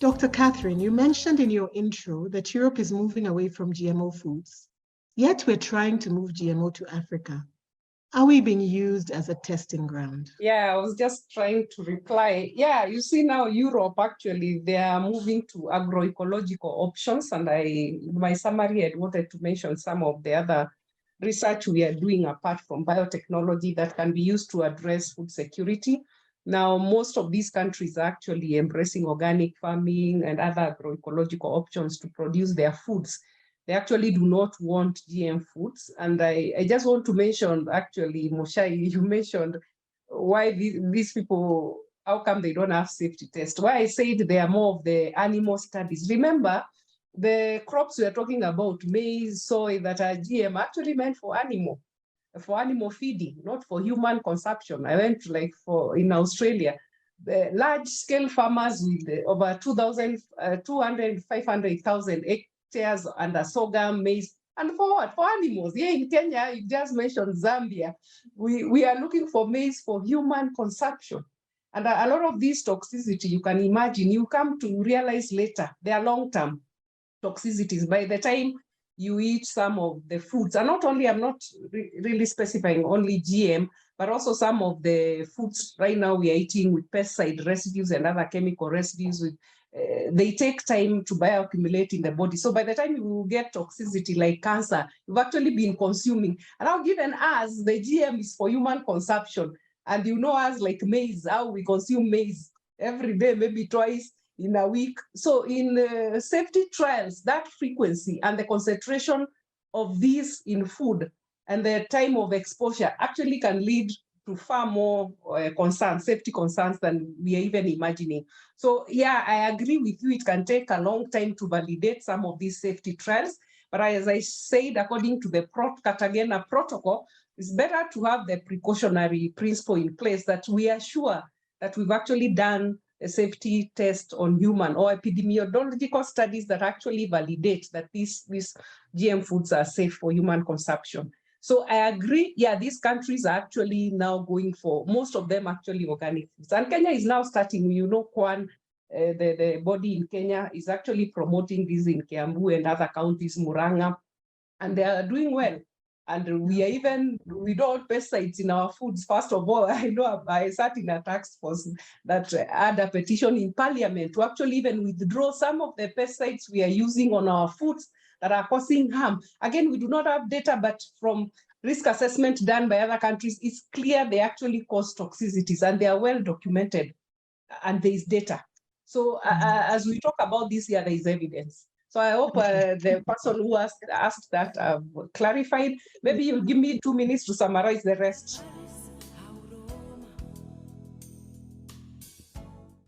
Dr. Catherine, you mentioned in your intro that Europe is moving away from GMO foods, yet we're trying to move GMO to Africa. Are we being used as a testing ground? Yeah, I was just trying to reply. Yeah, you see now Europe, actually, they are moving to agroecological options. And my summary, I wanted to mention some of the other research we are doing apart from biotechnology that can be used to address food security. Now, most of these countries are actually embracing organic farming and other agroecological options to produce their foods. They actually do not want GM foods. And I just want to mention, actually, Moshai, you mentioned why these people, how come they don't have safety tests? Why I said they are more of the animal studies. Remember, the crops we are talking about, maize, soy, that are GM, actually meant for animal feeding, not for human consumption. I went in Australia, the large scale farmers with over 500,000 hectares under sorghum, maize, and for what? For animals. Here in Kenya, you just mentioned Zambia. We are looking for maize for human consumption. And a lot of these toxicity, you can imagine, you come to realize later, they are long-term toxicities. By the time you eat some of the foods, and not only, I'm not really specifying only GM, but also some of the foods right now we are eating with pesticide residues and other chemical residues, they take time to bioaccumulate in the body. So by the time you get toxicity like cancer, you've actually been consuming. And now given us, the GM is for human consumption. And you know us like maize, how we consume maize every day, maybe twice in a week. So in safety trials, that frequency and the concentration of these in food and the time of exposure actually can lead to far more concerns, safety concerns than we are even imagining. So yeah, I agree with you. It can take a long time to validate some of these safety trials. But as I said, according to the Cartagena protocol, it's better to have the precautionary principle in place that we are sure that we've actually done a safety test on human or epidemiological studies that actually validate that these GM foods are safe for human consumption. So I agree, yeah, these countries are actually now going for, most of them actually organic foods. And Kenya is now starting, you know, Kwan, the body in Kenya is actually promoting this in Kiambu and other counties, Murang'a, and they are doing well. And we don't want pesticides in our foods. First of all, I know I sat in a task force that had a petition in Parliament to actually even withdraw some of the pesticides we are using on our foods that are causing harm. Again, we do not have data, but from risk assessment done by other countries, it's clear they actually cause toxicities and they are well documented and there is data. So as we talk about this here, there is evidence. So I hope the person who asked that clarified. Maybe you'll give me 2 minutes to summarize the rest.